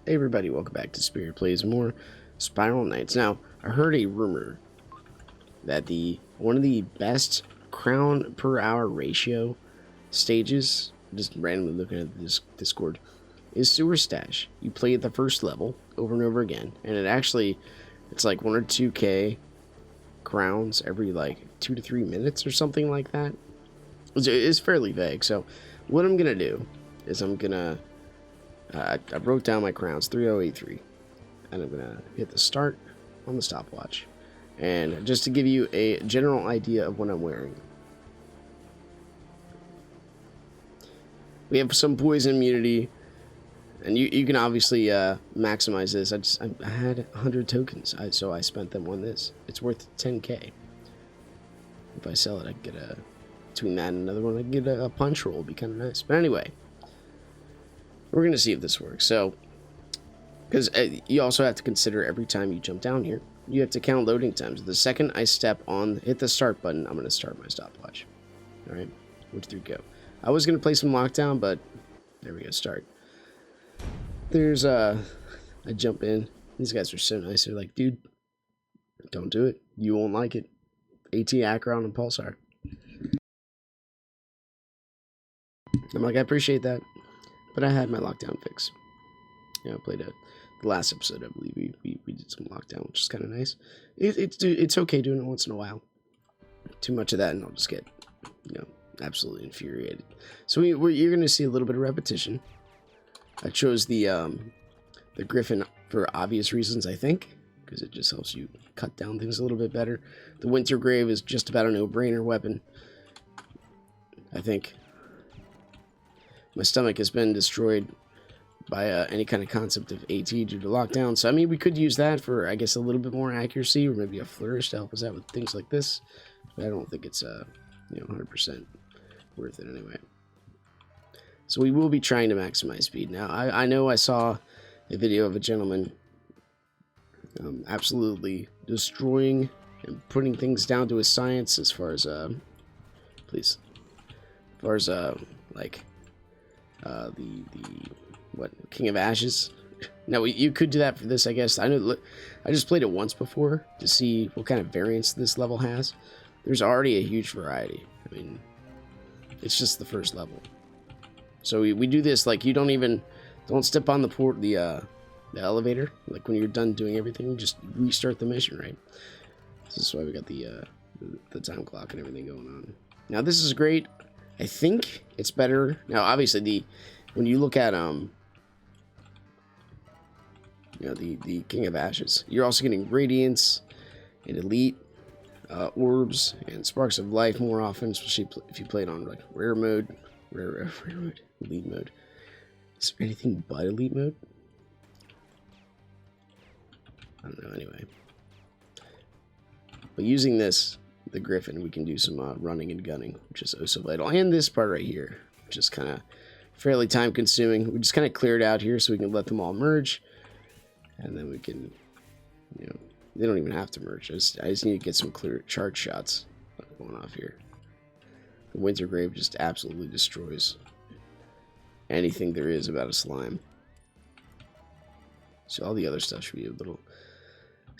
Hey everybody, welcome back to Spirit Plays More Spiral Knights. Now, I heard a rumor that one of the best crown per hour ratio stages, just randomly looking at this Discord, is Sewer Stash. You play at the first level over and over again, and it's like 1 or 2k crowns every like 2 to 3 minutes or something like that. It's fairly vague. So what I'm gonna do is I wrote down my crowns, 3083, and I'm gonna hit the start on the stopwatch, and just to give you a general idea of what I'm wearing, we have some poison immunity, and you can obviously maximize this. I had 100 tokens, so I spent them on this. It's worth 10k. If I sell it, I can get between that and another one, I can get a punch roll. It'd be kind of nice. But anyway, we're going to see if this works. So, because you also have to consider every time you jump down here, you have to count loading times. The second I hit the start button, I'm going to start my stopwatch. All right, 1, 2, 3, go. I was going to play some lockdown, but there we go, start. There's, I jump in. These guys are so nice. They're like, dude, don't do it. You won't like it. AT, Acheron, and Pulsar. I'm like, I appreciate that. But I had my lockdown fix. I played the last episode, I believe we did some lockdown, which is kind of nice. It's okay doing it once in a while. Too much of that, and I'll just get, absolutely infuriated. So you're going to see a little bit of repetition. I chose the Griffin for obvious reasons, I think, because it just helps you cut down things a little bit better. The Winter Grave is just about a no-brainer weapon, I think. My stomach has been destroyed by any kind of concept of AT due to lockdown. So, I mean, we could use that for, I guess, a little bit more accuracy, or maybe a flourish to help us out with things like this. But I don't think it's, 100% worth it anyway. So we will be trying to maximize speed. Now, I know I saw a video of a gentleman absolutely destroying and putting things down to a science as far as, King of Ashes. Now you could do that for this, I guess. I just played it once before to see what kind of variance this level has. There's already a huge variety. I mean, it's just the first level. So we do this like you don't step on the elevator. Like when you're done doing everything, you just restart the mission, right? This is why we got the time clock and everything going on. Now this is great. I think it's better. Now, obviously, when you look at the King of Ashes, you're also getting Radiance and Elite orbs and Sparks of Life more often, especially if you play it on like rare mode, Elite mode. Is there anything but Elite mode? I don't know. Anyway, but using the Griffin, we can do some running and gunning, which is oh so vital. And this part right here, which is kind of fairly time consuming. We just kind of clear it out here so we can let them all merge, and then we can, they don't even have to merge. I just need to get some clear charge shots going off here. The Winter Grave just absolutely destroys anything there is about a slime. So all the other stuff should be a little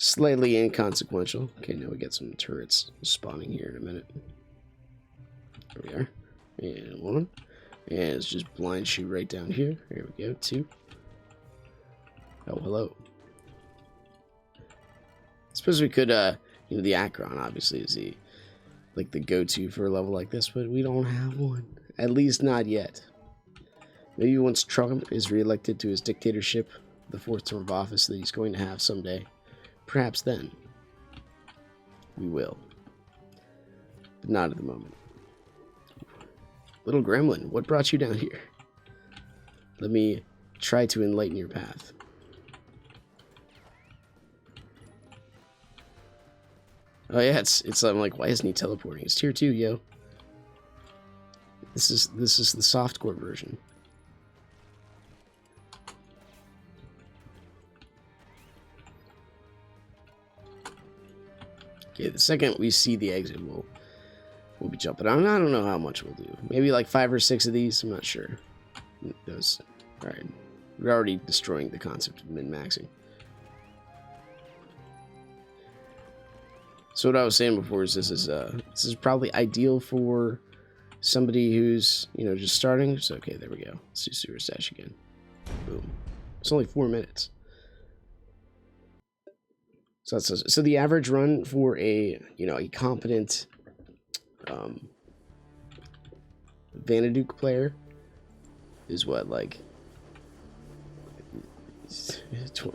slightly inconsequential. Okay, now we get some turrets spawning here in a minute. There we are. And 1. And it's just blind shoot right down here. Here we go. 2. Oh, hello. I suppose we could, the Acheron obviously is the go-to for a level like this, but we don't have one. At least not yet. Maybe once Trump is reelected to his dictatorship, the 4th term of office that he's going to have someday, perhaps then we will, but not at the moment. Little gremlin, what brought you down here? Let me try to enlighten your path. Oh yeah, it's I'm like, why isn't he teleporting? It's tier 2, yo. This is the softcore version. Okay, the second we see the exit, we'll be jumping on. I don't know how much we'll do. Maybe like 5 or 6 of these. I'm not sure. Those. All right. We're already destroying the concept of min-maxing. So what I was saying before is this is probably ideal for somebody who's, you know, just starting. So okay, there we go. Let's do Sewer Stash again. Boom. It's only 4 minutes. So that's, so the average run for a, you know, a competent Vanaduke player is what, like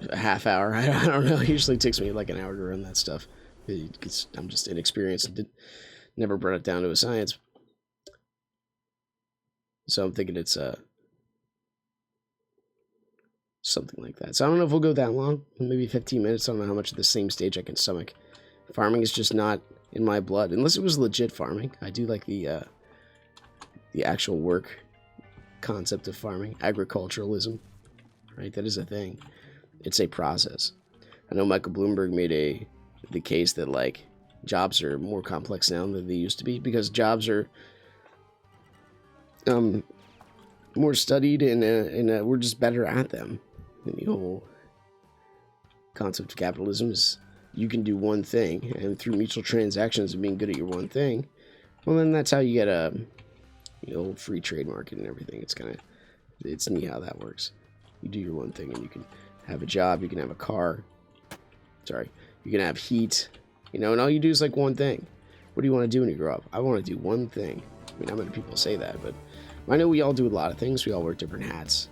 a half hour. I don't know. It usually takes me like an hour to run that stuff. I'm just inexperienced and never brought it down to a science. So I'm thinking it's something like that. So I don't know if we'll go that long. Maybe 15 minutes. I don't know how much of the same stage I can stomach. Farming is just not in my blood, unless it was legit farming. I do like the actual work concept of farming, agriculturalism. Right, that is a thing. It's a process. I know Michael Bloomberg made the case that like jobs are more complex now than they used to be because jobs are more studied and we're just better at them. And the whole concept of capitalism is you can do one thing, and through mutual transactions and being good at your one thing, well, then that's how you get a free trade market and everything. It's neat how that works. You do your one thing, and you can have a job, you can have a car. Sorry, you can have heat, and all you do is like one thing. What do you want to do when you grow up? I want to do one thing. I mean, how many people say that? But I know we all do a lot of things. We all wear different hats.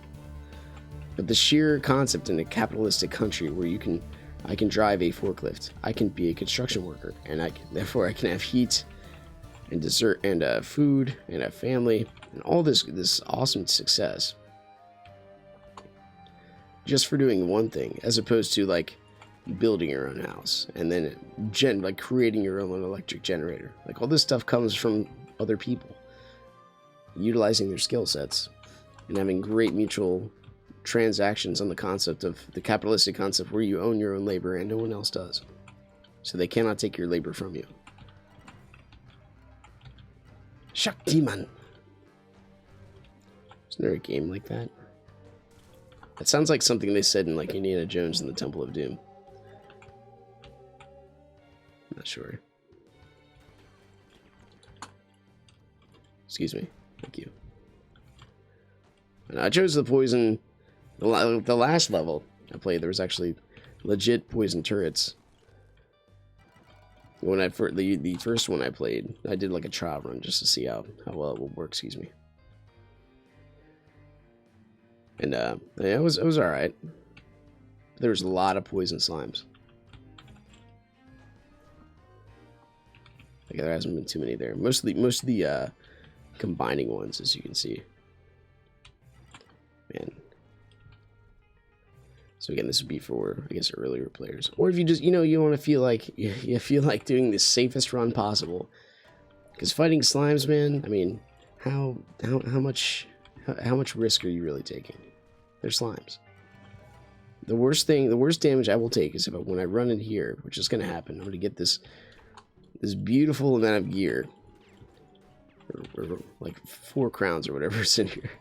But the sheer concept in a capitalistic country where I can drive a forklift, I can be a construction worker, and therefore I can have heat and dessert and food and a family and all this awesome success just for doing one thing, as opposed to like building your own house and then like creating your own electric generator. Like all this stuff comes from other people utilizing their skill sets and having great mutual transactions on the concept of the capitalistic concept where you own your own labor and no one else does. So they cannot take your labor from you. Shaktiman. Isn't there a game like that? That sounds like something they said in like Indiana Jones and the Temple of Doom. I'm not sure. Excuse me. Thank you. And I chose the poison. The last level I played, there was actually legit poison turrets. When the first one I played, I did like a trial run just to see how well it would work. Excuse me. And yeah, it was all right. There was a lot of poison slimes. Like there hasn't been too many there. Most of the combining ones, as you can see. Man. So again, this would be for, I guess, earlier players, or if you just you want to feel like you feel like doing the safest run possible. Because fighting slimes, man, I mean, how much risk are you really taking? They're slimes. The worst damage I will take is when I run in here, which is going to happen. I'm going to get this beautiful amount of gear, or like 4 crowns or whatever is in here.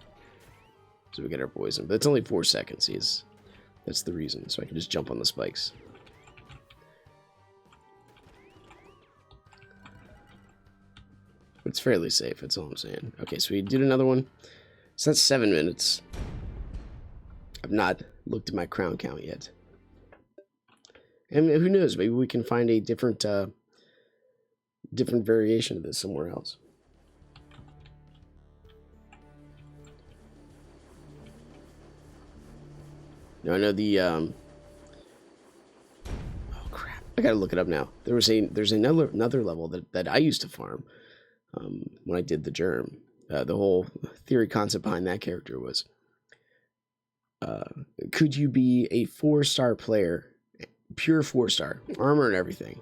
So we get our poison, but it's only 4 seconds. That's the reason. So I can just jump on the spikes. It's fairly safe. That's all I'm saying. Okay, so we did another one. So that's 7 minutes. I've not looked at my crown count yet. And who knows? Maybe we can find a different variation of this somewhere else. Now I know the oh crap! I gotta look it up now. There's another level that I used to farm when I did the Germ. The whole theory concept behind that character was, could you be a 4-star player, pure 4-star, armor and everything,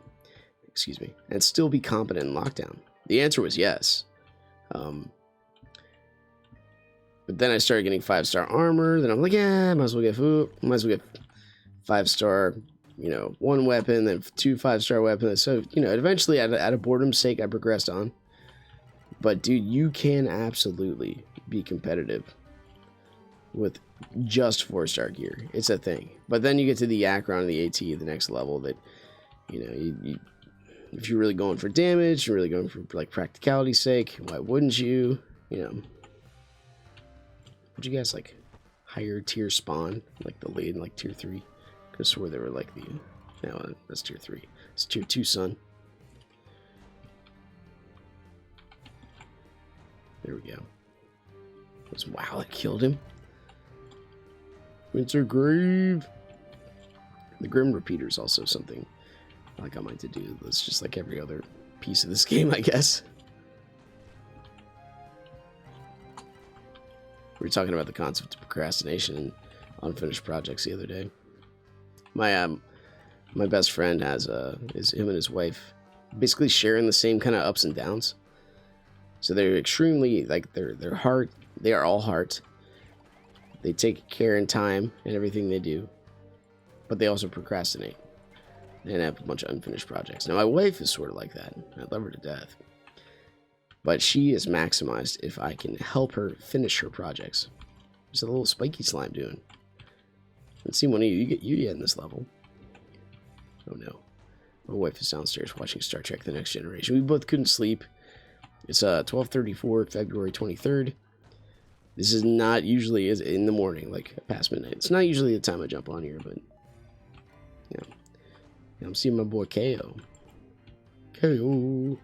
excuse me, and still be competent in lockdown? The answer was yes. But then I started getting 5-star armor. Then I'm like, yeah, might as well get 5-star, 1 weapon, then 2 5-star weapons. So, eventually out of boredom's sake, I progressed on. But dude, you can absolutely be competitive with just 4-star gear. It's a thing. But then you get to the Akron and the AT, the next level that, you know, if you're really going for damage, you're really going for, like, practicality's sake, why wouldn't you? You know. Would you guys, like, higher tier spawn? Like the late, like, tier 3? I could swear they were, like, the... No, that's tier 3. It's tier 2, son. There we go. Wow, that killed him. Winter Grave. The Grim Repeater is also something like I might to do. It's just like every other piece of this game, I guess. We were talking about the concept of procrastination and unfinished projects the other day. My best friend is him and his wife basically sharing the same kind of ups and downs. So they're extremely, like, they're heart. They are all heart. They take care and time in everything they do, but they also procrastinate and have a bunch of unfinished projects. Now, my wife is sort of like that. I love her to death, but she is maximized if I can help her finish her projects. There's a little spiky slime doing. Let's see one of you get in this level. Oh no, my wife is downstairs watching Star Trek: The Next Generation. We both couldn't sleep. It's 12:34, February 23rd. This is not usually in the morning, like past midnight. It's not usually the time I jump on here, but yeah. I'm seeing my boy KO. KO.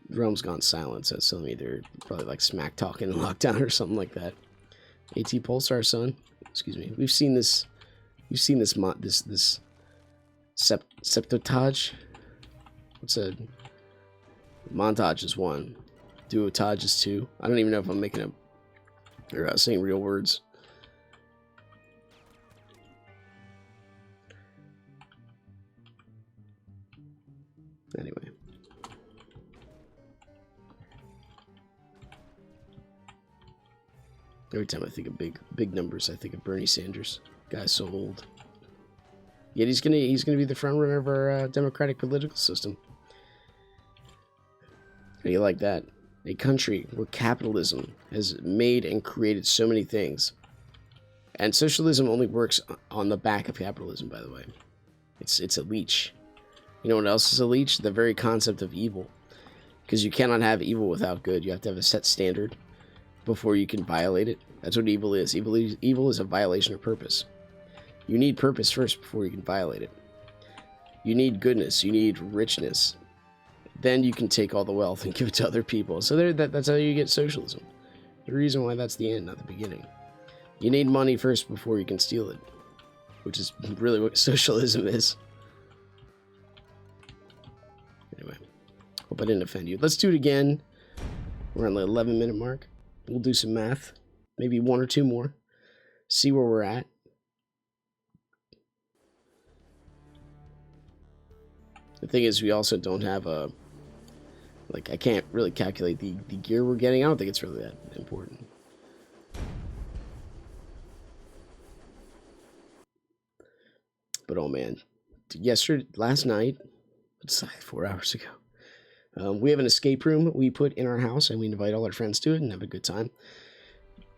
Realm's gone silent, so it's telling me they're probably like smack talking in lockdown or something like that. AT Pulsar, son. Excuse me. We've seen this. You've seen this septotage. What's a montage is 1. Duotage is 2. I don't even know if I'm making up or saying real words. Anyway. Every time I think of big numbers, I think of Bernie Sanders. Guy's so old. Yet he's gonna be the front runner of our democratic political system. How do you like that? A country where capitalism has made and created so many things. And socialism only works on the back of capitalism, by the way. It's a leech. You know what else is a leech? The very concept of evil. Because you cannot have evil without good. You have to have a set standard before you can violate it. That's what evil is. Evil is a violation of purpose. You need purpose first before you can violate it. You need goodness. You need richness. Then you can take all the wealth and give it to other people. So that's how you get socialism. The reason why that's the end, not the beginning. You need money first before you can steal it. Which is really what socialism is. Anyway. Hope I didn't offend you. Let's do it again. We're on the 11-minute mark. We'll do some math. Maybe 1 or 2 more. See where we're at. The thing is, we also don't have a... Like, I can't really calculate the gear we're getting. I don't think it's really that important. But, oh man. Last night, it's like 4 hours ago, we have an escape room we put in our house, and we invite all our friends to it and have a good time.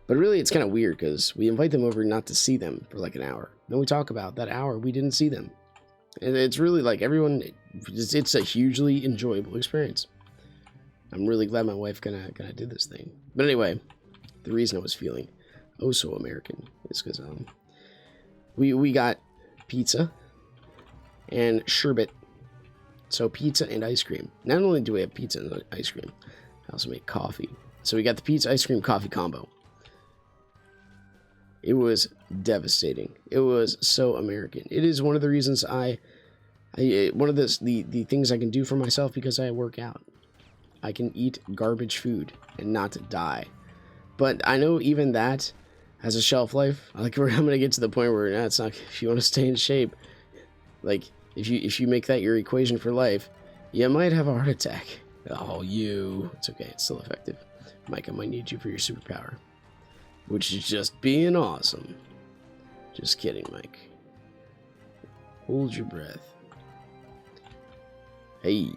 But really, it's kind of weird, because we invite them over not to see them for like an hour. Then we talk about that hour we didn't see them. And it's really like everyone... It's a hugely enjoyable experience. I'm really glad my wife kind of did this thing. But anyway, the reason I was feeling oh so American is because we got pizza and sherbet. So pizza and ice cream. Not only do we have pizza and ice cream, I also make coffee. So we got the pizza, ice cream, coffee combo. It was devastating. It was so American. It is one of the reasons one of the things I can do for myself because I work out. I can eat garbage food and not die. But I know even that has a shelf life. Like, I'm gonna get to the point where it's not. If you want to stay in shape, like if you make that your equation for life, you might have a heart attack. Oh, it's okay. It's still effective. Mike, I might need you for your superpower, which is just being awesome. Just kidding, Mike. Hold your breath. Hey.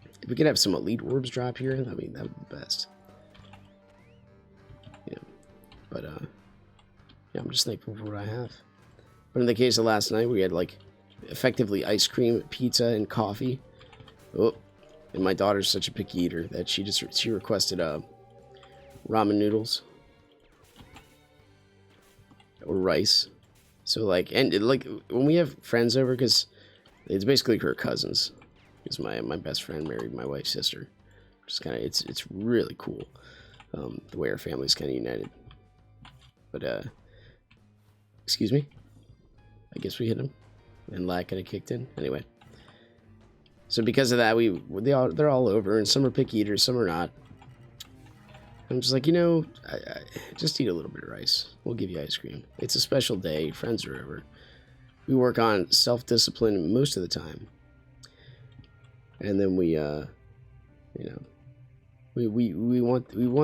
I think If we could have some elite orbs drop here, that would be the best. Yeah, but yeah, I'm just thankful for what I have. But in the case of last night, we had like effectively ice cream, pizza, and coffee. Oh, and my daughter's such a picky eater that she requested ramen noodles or rice. So like, and like when we have friends over, because it's basically her cousins, because my best friend married my wife's sister. Just kind of, it's really cool, the way our family's kind of united. But excuse me, I guess we hit him, and lag kind of kicked in. Anyway, so because of that, they're all over, and some are picky eaters, some are not. I'm just like, I just eat a little bit of rice. We'll give you ice cream. It's a special day. Friends are over. We work on self-discipline most of the time. And then we want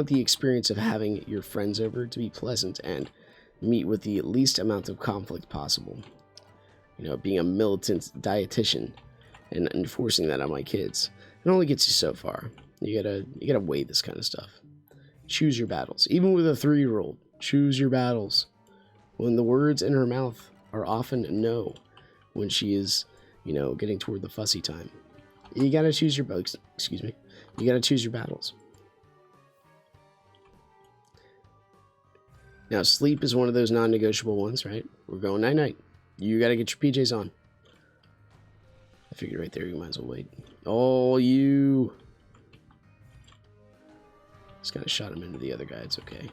the experience of having your friends over to be pleasant and meet with the least amount of conflict possible. Being a militant dietitian and enforcing that on my kids, it only gets you so far. You gotta weigh this kind of stuff. Choose your battles. Even with a 3-year-old, choose your battles. When the words in her mouth are often no, when she is, getting toward the fussy time. You gotta choose your You gotta choose your battles. Now, sleep is one of those non-negotiable ones, right? We're going night-night. You gotta get your PJs on. I figured right there you might as well wait. Oh, you... Just kind of shot him into the other guy. It's okay.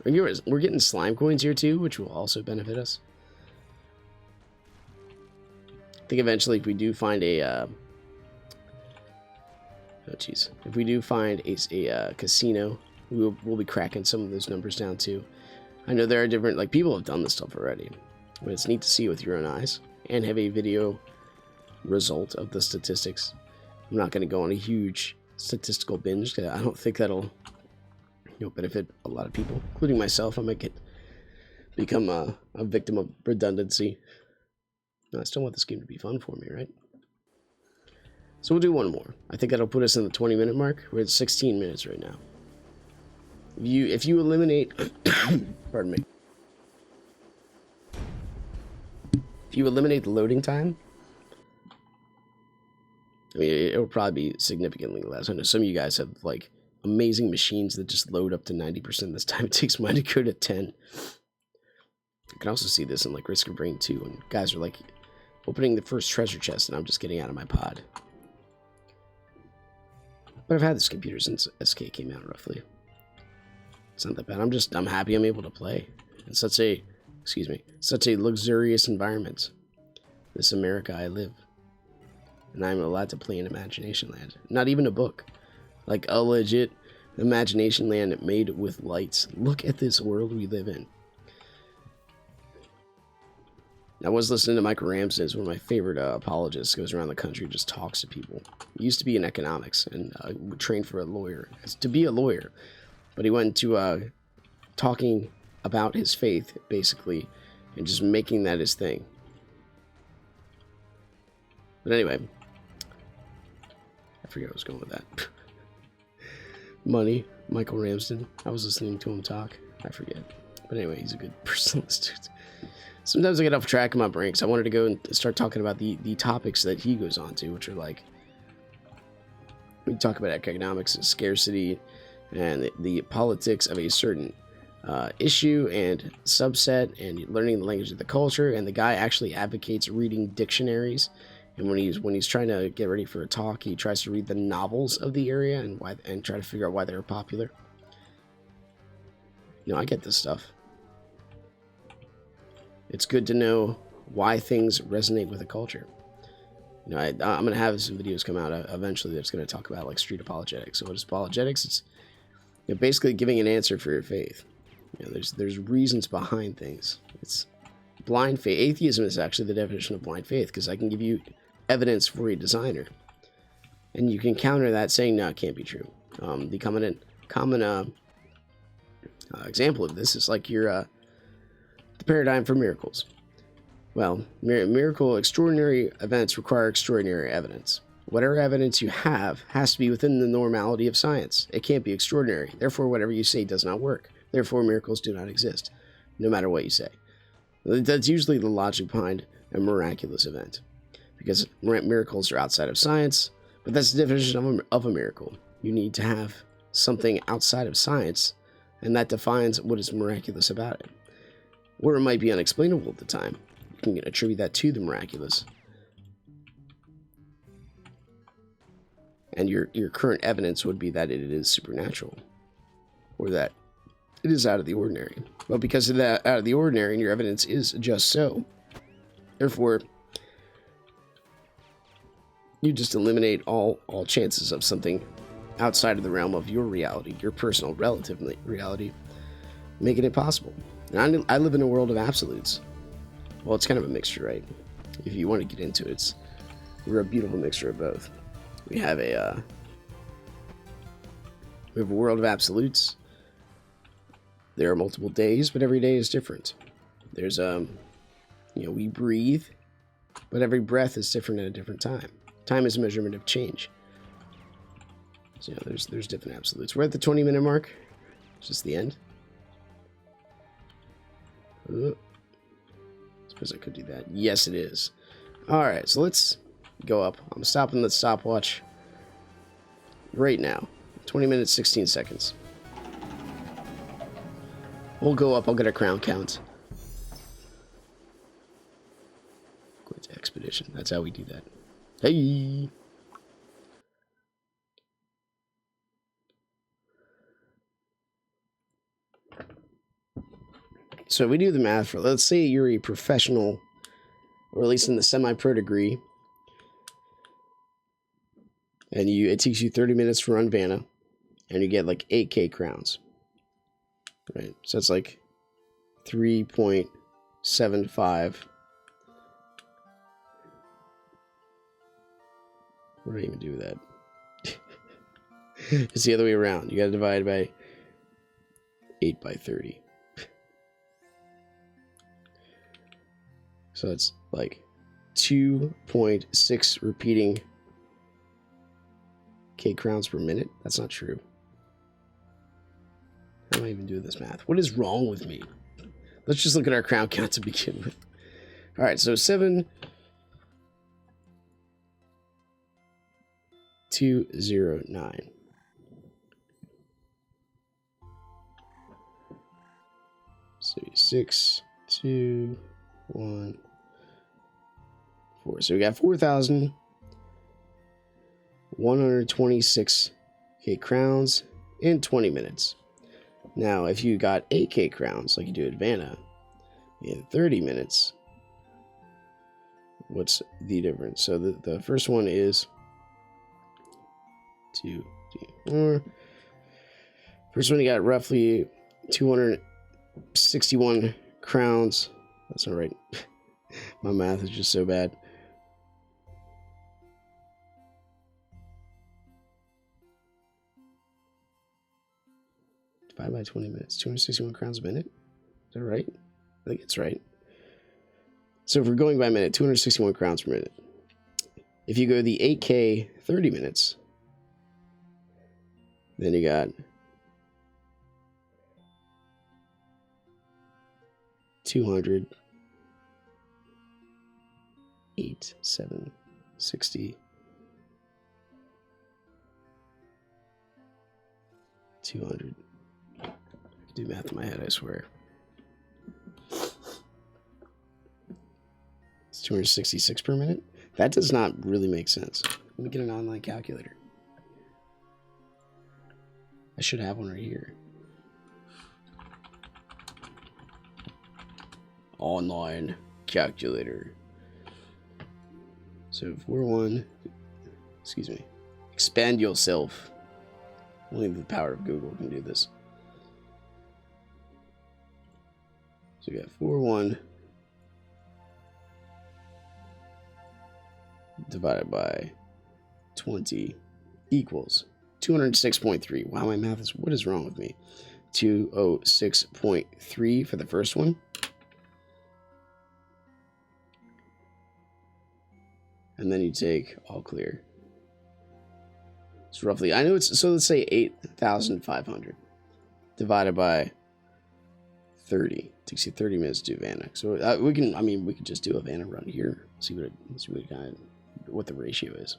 We're getting slime coins here too, which will also benefit us. I think eventually if we do find a... If we do find a casino, we'll be cracking some of those numbers down too. I know there are different... Like, people have done this stuff already. But it's neat to see with your own eyes. And have a video result of the statistics. I'm not going to go on a huge statistical binge, because I don't think that'll benefit a lot of people, including myself. I might become a victim of redundancy. No, I still want this game to be fun for me, right? So we'll do one more. I think that'll put us in the 20-minute mark. We're at 16 minutes right now. If you eliminate pardon me. If you eliminate the loading time, I mean, it'll probably be significantly less. I know some of you guys have, like, amazing machines that just load up to 90% this time. It takes mine to go to 10. I can also see this in, like, Risk of Rain 2, and guys are, like, opening the first treasure chest, and I'm just getting out of my pod. But I've had this computer since SK came out, roughly. It's not that bad. I'm happy I'm able to play. It's such a luxurious environment. This America I live. And I'm allowed to play in Imagination Land. Not even a book. Like a legit Imagination Land made with lights. Look at this world we live in. I was listening to Michael Ramsden, one of my favorite apologists. Goes around the country and just talks to people. He used to be in economics and trained for a lawyer. To be a lawyer. But he went to talking about his faith, basically. And just making that his thing. But anyway... I forget where I was going with that. Money, Michael Ramsden. I was listening to him talk. I forget. But anyway, he's a good person. Sometimes I get off track of my brain, because I wanted to go and start talking about the topics that he goes on to, which are like... We talk about economics and scarcity, and the politics of a certain issue and subset, and learning the language of the culture, and the guy actually advocates reading dictionaries. And when he's trying to get ready for a talk, he tries to read the novels of the area and try to figure out why they're popular. I get this stuff. It's good to know why things resonate with a culture. I'm going to have some videos come out eventually that's going to talk about, like, street apologetics. So what is apologetics? It's basically giving an answer for your faith. There's reasons behind things. It's blind faith. Atheism is actually the definition of blind faith, because I can give you evidence for a designer, and you can counter that saying, no, it can't be true. The common example of this is like the paradigm for miracles. Well, extraordinary events require extraordinary evidence. Whatever evidence you have has to be within the normality of science. It can't be extraordinary. Therefore, whatever you say does not work. Therefore, miracles do not exist, no matter what you say. That's usually the logic behind a miraculous event, because miracles are outside of science, but that's the definition of a miracle. You need to have something outside of science, and that defines what is miraculous about it. Or it might be unexplainable at the time. You can attribute that to the miraculous. And your current evidence would be that it is supernatural, or that it is out of the ordinary. But because of that out of the ordinary, and your evidence is just so, therefore, you just eliminate all chances of something outside of the realm of your reality, your personal relative reality, making it possible. And I live in a world of absolutes. Well, it's kind of a mixture, right? If you want to get into it, we're a beautiful mixture of both. We have a world of absolutes. There are multiple days, but every day is different. There's we breathe, but every breath is different at a different time. Time is a measurement of change. So there's different absolutes. We're at the 20-minute mark. It's just the end. Suppose I could do that. Yes, it is. All right, so let's go up. I'm stopping the stopwatch right now. 20 minutes, 16 seconds. We'll go up. I'll get a crown count. Quit expedition. That's how we do that. Hey. So we do the math for, let's say you're a professional, or at least in the semi-pro degree, and it takes you 30 minutes to run Vanna, and you get like 8K crowns. Right, so that's like 3.75. What do I even do with that? It's the other way around. You gotta divide by 8 by 30. So it's like 2.6 repeating K crowns per minute. That's not true. How am I even doing this math? What is wrong with me? Let's just look at our crown count to begin with. All right, so 7,209. So 6, 2, 1, 4. So we got 4,126K crowns in 20 minutes. Now, if you got 8K crowns, like you do at Vanna, in 30 minutes, what's the difference? So the first one is 2, 3, 4. First one, you got roughly 261 crowns. That's not right. My math is just so bad. Divide by 20 minutes. 261 crowns a minute. Is that right? I think it's right. So if we're going by minute, 261 crowns per minute. If you go the 8K 30 minutes, then you got 200, 8, 7, 60, 200. I can do math in my head, I swear. It's 266 per minute. That does not really make sense. Let me get an online calculator. I should have one right here. Online calculator. So 4-1, excuse me, expand yourself. Only the power of Google can do this. So we got 4-1 divided by 20 equals 206.3. Wow, my math is, what is wrong with me? 206.3 for the first one. and then you take all clear. It's roughly, I know it's, so let's say 8,500 divided by 30. It takes you 30 minutes to do Vanna. So we could just do a Vanna run here. See what the ratio is.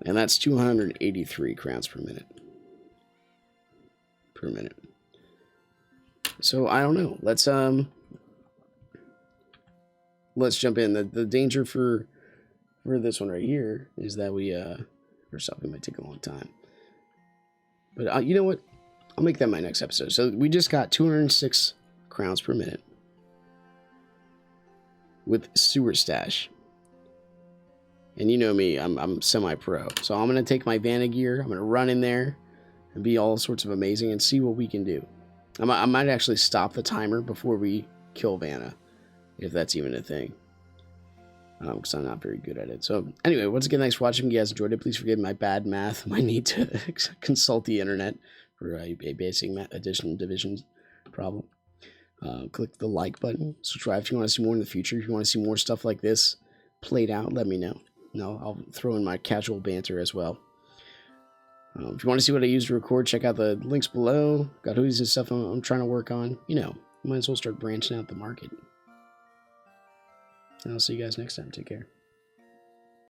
And that's 283 crowns per minute. So I don't know. Let's jump in. The danger for this one right here is that first off, it might take a long time. But you know what? I'll make that my next episode. So we just got 206 crowns per minute with sewer stash. And you know me, I'm semi-pro. So I'm going to take my Vanna gear. I'm going to run in there and be all sorts of amazing and see what we can do. I might actually stop the timer before we kill Vanna, if that's even a thing. Because I'm not very good at it. So anyway, once again, thanks for watching. If you guys enjoyed it, please forgive my bad math, my need to consult the internet for a basic addition division problem. Click the like button. Subscribe if you want to see more in the future. If you want to see more stuff like this played out, let me know. No, I'll throw in my casual banter as well. If you want to see what I use to record, check out the links below. Got hoodies and stuff I'm trying to work on. You know, might as well start branching out the market. And I'll see you guys next time. Take care.